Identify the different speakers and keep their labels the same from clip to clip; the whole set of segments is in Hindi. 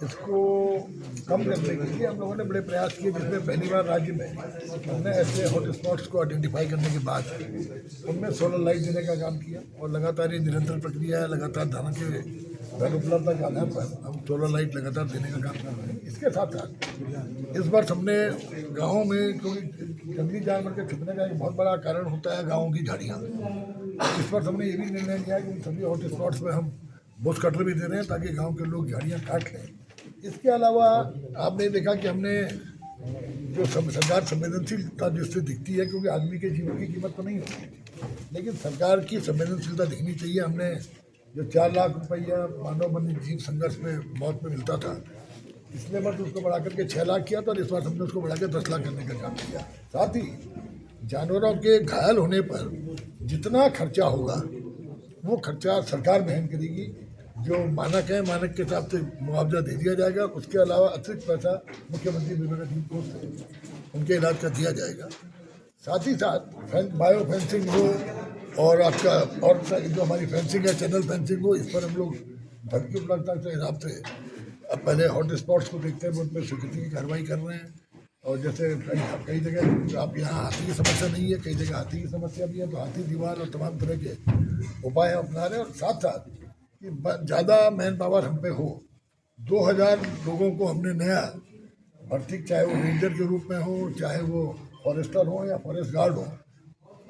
Speaker 1: इसको कम करने के लिए हम लोगों ने बड़े प्रयास किए, जिसमें पहली बार राज्य में हमने ऐसे हॉट स्पॉट्स को आइडेंटिफाई करने के बाद उनमें सोलर लाइट देने का काम किया। और लगातार ये निरंतर प्रक्रिया है, लगातार धन उपलब्धता के आधार पर हम सोलर लाइट लगातार देने का काम कर रहे हैं। इसके साथ साथ इस बार हमने गाँव में, क्योंकि जंगली जानवर के छुपने का एक बहुत बड़ा कारण होता है गाँव की झाड़ियाँ, इस बार हमने ये भी निर्णय लिया कि उन सभी हॉट स्पॉट्स में हम बुश कटर भी दे रहे हैं ताकि गांव के लोग झाड़ियाँ काट लें। इसके अलावा आपने देखा कि हमने जो सरकार संवेदनशीलता जिससे दिखती है, क्योंकि आदमी के जीवन की कीमत तो नहीं होती, लेकिन सरकार की संवेदनशीलता दिखनी चाहिए। हमने जो 4 लाख रुपया मानव वन्य जीव संघर्ष में मौत में मिलता था, पिछले वर्ष उसको बढ़ा करके 6 लाख किया था और इस बार हमने उसको बढ़ा के 10 लाख करने का काम किया। साथ ही जानवरों के घायल होने पर जितना खर्चा होगा वो खर्चा सरकार वहन करेगी। जो मानक है, मानक के हिसाब से मुआवजा दे दिया जाएगा। उसके अलावा अतिरिक्त पैसा मुख्यमंत्री विवेकानंद कोष से उनके इलाज का दिया जाएगा। साथ ही साथ बायो फेंसिंग हो और आपका और जो हमारी फेंसिंग है, चैनल फेंसिंग हो, इस पर हम लोग धन की उपलब्धता के हिसाब से अब पहले हॉट स्पॉट्स को देखते हैं, उन पर स्वीकृति की कार्रवाई कर रहे हैं। और जैसे कई जगह आप यहाँ हाथी की समस्या नहीं है, कई जगह हाथी की समस्या भी है, तो हाथी दीवार और तमाम तरह के उपाय हम अपना रहे हैं। और साथ साथ कि ज़्यादा मैन पावर हम पे हो, 2000 लोगों को हमने नया भर्ती, चाहे वो रेंजर के रूप में हो, चाहे वो फॉरेस्टर हो या फॉरेस्ट गार्ड हो,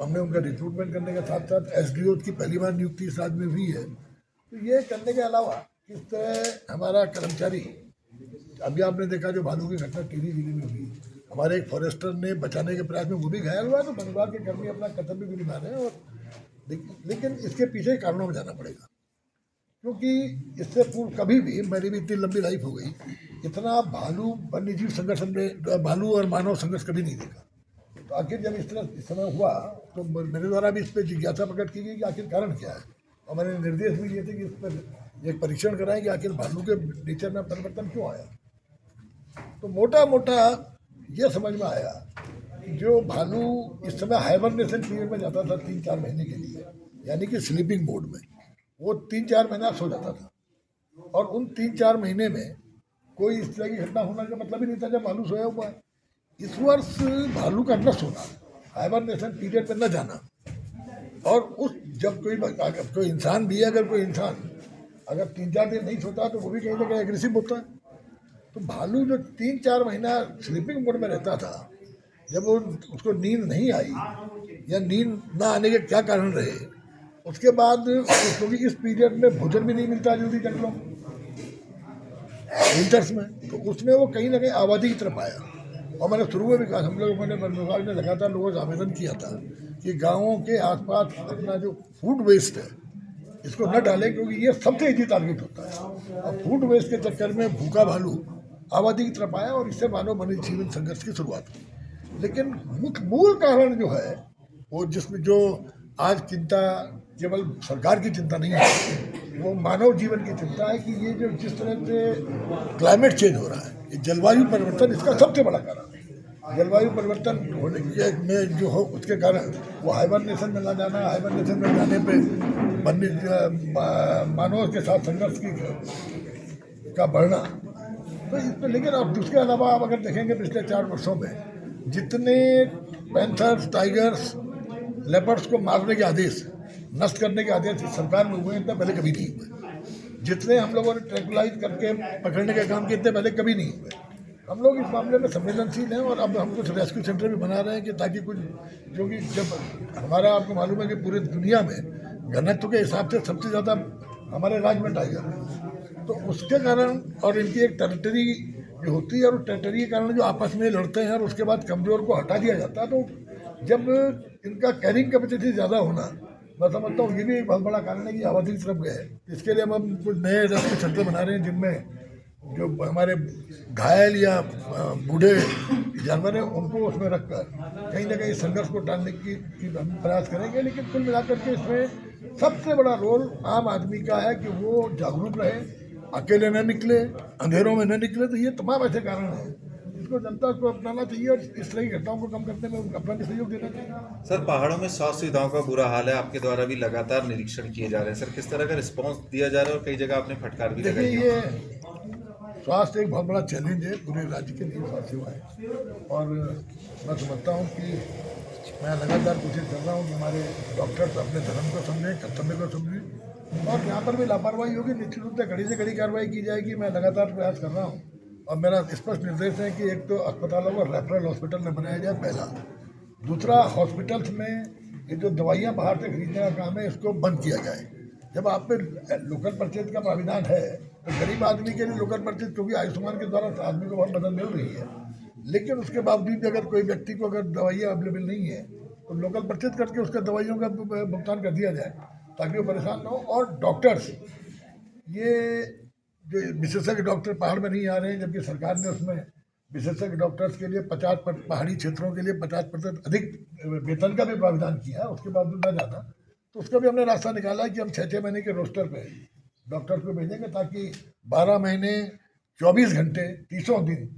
Speaker 1: हमने उनका रिक्रूटमेंट करने के साथ साथ SDO की पहली बार नियुक्ति इस राज्य में हुई है। तो ये करने के अलावा किस तरह हमारा कर्मचारी, अभी आपने देखा जो भालू की घटना टिहरी जिले में हुई, हमारे एक फॉरेस्टर ने बचाने के प्रयास में वो भी घायल हुआ। तो वन विभाग के कर्मी अपना कर्तव्य भी निभा रहे हैं। और लेकिन इसके पीछे कारणों में जाना पड़ेगा, क्योंकि इससे पूर्व कभी भी, मेरी भी इतनी लंबी लाइफ हो गई, इतना भालू वन्य जीव संघर्ष हमने, भालू और मानव संघर्ष कभी नहीं देखा। तो आखिर जब इस समय हुआ तो मेरे द्वारा भी इस पर जिज्ञासा प्रकट की गई कि आखिर कारण क्या है। और मैंने निर्देश भी दिए थे कि इस पर एक परीक्षण कराएं कि आखिर भालू के नेचर में परिवर्तन क्यों आया। तो मोटा मोटा ये समझ में आया कि जो भालू इस समय हाइबरनेशन पीरियड में जाता था 3-4 महीने के लिए, यानी कि स्लीपिंग मोड में, वो 3-4 महीना सो जाता था। और उन 3-4 महीने में कोई इस तरह की घटना होना का मतलब ही नहीं था जब भालू सोया हुआ है। इस वर्ष भालू का न सोना, हाइबरनेशन पीरियड में न जाना, और उस जब कोई इंसान भी है, अगर कोई इंसान अगर 3-4 दिन नहीं सोता तो वो भी कहीं ना कहीं एग्रेसिव होता है। तो भालू जो 3-4 महीना स्लीपिंग मोड में रहता था, जब वो उसको नींद नहीं आई या नींद ना आने के क्या कारण रहे, उसके बाद क्योंकि इस पीरियड में भोजन भी नहीं मिलता जल्दी जंगलों में, विंटर्स में, तो उसमें वो कहीं ना कहीं आबादी की तरफ आया। और मैंने शुरू में भी कहा, हम लोगों ने वन विभाग ने लगातार लोगों से आवेदन किया था कि गाँवों के आसपास अपना जो फूड वेस्ट है इसको न डालें, क्योंकि ये सबसे ईजी टारगेट होता है। और फूड वेस्ट के चक्कर में भूखा भालू आबादी की तरफ आया और इससे मानव वन्य जीवन संघर्ष की शुरुआत हुई। लेकिन मूल कारण जो है वो, जिसमें जो आज चिंता केवल सरकार की चिंता नहीं है, वो मानव जीवन की चिंता है कि ये जो जिस तरह से क्लाइमेट चेंज हो रहा है, ये जलवायु परिवर्तन इसका सबसे बड़ा कारण है। जलवायु परिवर्तन होने के में जो हो, उसके कारण वो हाइबरनेशन में ना जाना, हाइबरनेशन में जाने पे मानव के साथ संघर्ष का बढ़ना, तो इस पर। लेकिन अब उसके अलावा आप अगर देखेंगे पिछले 4 वर्षों में जितने पैंथर्स, टाइगर्स, लेपर्ड्स को मारने के आदेश, नष्ट करने के आदेश इस सरकार में हुए, इतने पहले कभी नहीं हुए। जितने हम लोगों ने ट्रैंकुलाइज करके पकड़ने का काम किए, इतने पहले कभी नहीं हुए। हम लोग इस मामले में संवेदनशील हैं और अब हम कुछ रेस्क्यू सेंटर भी बना रहे हैं कि ताकि कुछ, क्योंकि जब हमारा, आपको मालूम है कि पूरे दुनिया में घनत्व के हिसाब से सबसे ज़्यादा हमारे राज्य में टाइगर है, तो उसके कारण, और इनकी एक टेरिटरी जो होती है, और टेरिटरी के कारण जो आपस में लड़ते हैं और उसके बाद कमज़ोर को हटा दिया जाता है, तो जब इनका कैरिंग कैपेसिटी ज़्यादा होना, मैं समझता हूँ ये भी एक बहुत बड़ा कारण है कि आबादी की तरफ गए। इसके लिए हम कुछ नए रेस्क्यू सेंटर बना रहे हैं जिनमें जो हमारे घायल या बूढ़े जानवर हैं उनको उसमें रखकर कहीं ना कहीं संघर्ष को टालने की हम प्रयास करेंगे। लेकिन कुल मिलाकर के इसमें सबसे बड़ा रोल आम आदमी का है कि वो जागरूक रहे, अकेले न निकले, अंधेरों में न निकले। तो ये तमाम ऐसे कारण हैं, इसको जनता को अपनाना चाहिए और इस तरह की घटनाओं को कम करने में अपना भी सहयोग देना चाहिए।
Speaker 2: सर, पहाड़ों में स्वास्थ्य सुविधाओं का बुरा हाल है, आपके द्वारा भी लगातार निरीक्षण किए जा रहे हैं। सर, किस तरह का रिस्पांस दिया जा रहा है और कई जगह आपने फटकार भी लगाई है?
Speaker 1: देखिए, ये स्वास्थ्य एक बहुत बड़ा चैलेंज है पूरे राज्य के लिए, स्वास्थ्य सेवाएं। और मैं समझता हूँ कि मैं लगातार कोशिश कर रहा हूँ कि हमारे डॉक्टर्स अपने धर्म को समझें, कर्तव्य को समझें, और यहाँ पर भी लापरवाही होगी निश्चित रूप से कड़ी से कड़ी कार्रवाई की जाएगी। मैं लगातार प्रयास कर रहा हूँ और मेरा स्पष्ट निर्देश है कि एक तो अस्पतालों को रेफरल हॉस्पिटल में बनाया जाए, पहला। दूसरा, हॉस्पिटल्स में ये जो दवाइयाँ बाहर से खरीदने का काम है इसको बंद किया जाए। जब आप पे लोकल परचेज का प्राविधान है तो गरीब आदमी के लिए लोकल परचेज, क्योंकि आयुष्मान के द्वारा आदमी को बहुत मदद मिल रही है, लेकिन उसके बावजूद भी अगर कोई व्यक्ति को अगर दवाइयाँ अवेलेबल नहीं है तो लोकल परचेज करके उसका दवाइयों का भुगतान कर दिया जाए ताकि वो परेशान ना हो। और डॉक्टर्स, ये जो विशेषज्ञ डॉक्टर पहाड़ में नहीं आ रहे हैं, जबकि सरकार ने उसमें विशेषज्ञ डॉक्टर्स के लिए 50 पहाड़ी क्षेत्रों के लिए 50% अधिक वेतन का भी प्रावधान किया है, उसके बावजूद न जाता, तो उसका भी हमने रास्ता निकाला है कि हम 6-6 महीने के रोस्टर पे डॉक्टर्स को भेजेंगे ताकि 12 महीने 24 घंटे 30 दिन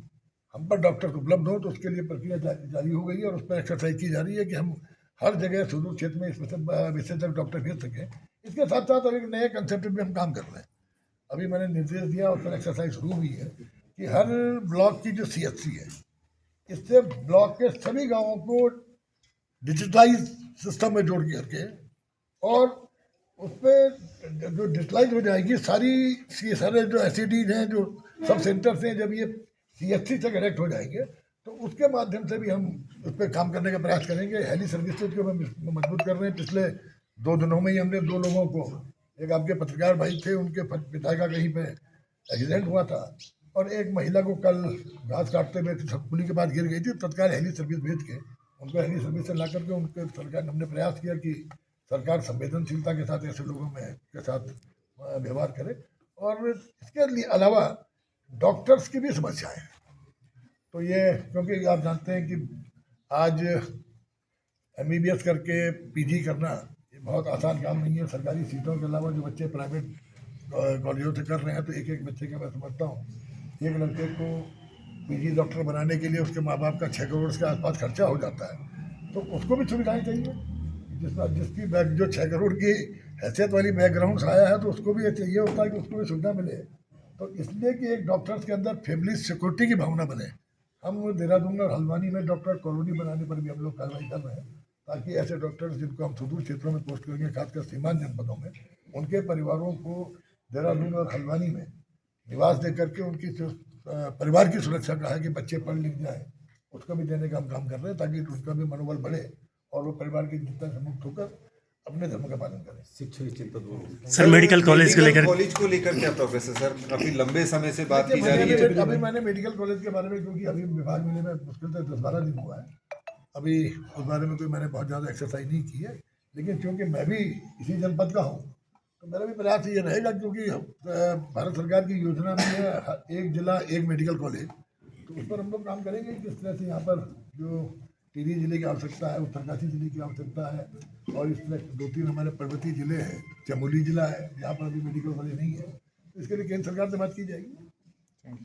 Speaker 1: हम पर डॉक्टर्स उपलब्ध हो। तो उसके लिए प्रक्रिया जारी हो गई है और उस पर एक्सरसाइज की जा रही है कि हम हर जगह सुदूर क्षेत्र में इसमें विशेषज्ञ डॉक्टर भेज सकें। इसके साथ साथ एक नए कंसेप्ट में हम काम कर रहे हैं। अभी मैंने निर्देश दिया, उस पर एक्सरसाइज शुरू हुई है कि हर ब्लॉक की जो CHC है, इससे ब्लॉक के सभी गाँवों को डिजिटलाइज सिस्टम में जोड़ करके, और उस पर जो डिजिटलाइज हो जाएगी सारे जो SCDs हैं, जो सब सेंटर्स हैं, जब ये CHC से कनेक्ट हो जाएंगे तो उसके माध्यम से भी हम उस पर काम करने का प्रयास करेंगे। हेली सर्विसेज को हम मजबूत कर रहे हैं। पिछले 2 दिनों में ही हमने 2 लोगों को, एक आपके पत्रकार भाई थे, उनके पिता का कहीं पे एक्सीडेंट हुआ था, और एक महिला को कल घास काटते हुए पुली के पास गिर गई थी, तत्काल हेली सर्विस भेज के उनको हेली सर्विस से ला करके उनके सरकार ने, हमने प्रयास किया कि सरकार संवेदनशीलता के साथ ऐसे लोगों में के साथ व्यवहार करे। और इसके अलावा डॉक्टर्स की भी समस्याएं हैं। तो ये, क्योंकि आप जानते हैं कि आज MBBS करके PG करना ये बहुत आसान काम नहीं है। सरकारी सीटों के अलावा जो बच्चे प्राइवेट कॉलेजों से कर रहे हैं, तो एक बच्चे का मैं समझता हूँ, एक लड़के को PG डॉक्टर बनाने के लिए उसके माँ बाप का 6 करोड़ के आसपास खर्चा हो जाता है। तो उसको भी सुविधाएं चाहिए, जिसकी जो 6 करोड़ की हैसियत वाली बैकग्राउंड से आया है, तो उसको भी ये चाहिए होता है कि उसको भी सुविधा मिले। तो इसलिए कि एक डॉक्टर्स के अंदर फैमिली सिक्योरिटी की भावना बने, हम देहरादून और हल्द्वानी में डॉक्टर कॉलोनी बनाने पर भी हम लोग कार्रवाई कर रहे हैं, ताकि ऐसे डॉक्टर्स जिनको हम सुदूर क्षेत्रों में पोस्ट करेंगे, खासकर सीमांत जनपदों में, उनके परिवारों को देहरादून और हल्द्वानी में निवास दे करके उनकी जो परिवार की सुरक्षा का है कि बच्चे पढ़ लिख जाए, उसको भी देने का हम काम कर रहे हैं, ताकि उनका भी मनोबल बढ़े और वो परिवार की चिंता से मुक्त होकर अपने धर्म का पालन करें।
Speaker 3: शिक्षा की चिंता दूर होगी।
Speaker 4: सर मेडिकल कॉलेज
Speaker 2: को लेकर क्या प्रोफेसर सर, काफी लंबे समय से बात की जा रही है।
Speaker 1: अभी मैंने मेडिकल कॉलेज के बारे में, क्योंकि अभी विभाग मिले में मुश्किल से 10-12 दिन हुआ है, अभी उस बारे में कोई मैंने बहुत ज़्यादा एक्सरसाइज नहीं की है, लेकिन क्योंकि मैं भी इसी जनपद का हूँ तो मेरा भी प्रयास ये रहेगा, क्योंकि भारत सरकार की योजना में है एक जिला एक मेडिकल कॉलेज, तो उस पर हम लोग काम करेंगे किस तरह से यहाँ पर जो टिहरी जिले की आवश्यकता है, उत्तरकाशी जिले की आवश्यकता है, और इस तरह 2-3 हमारे पर्वतीय जिले हैं, चमोली जिला है जहाँ पर अभी मेडिकल कॉलेज नहीं है, तो इसके लिए केंद्र सरकार से बात की जाएगी।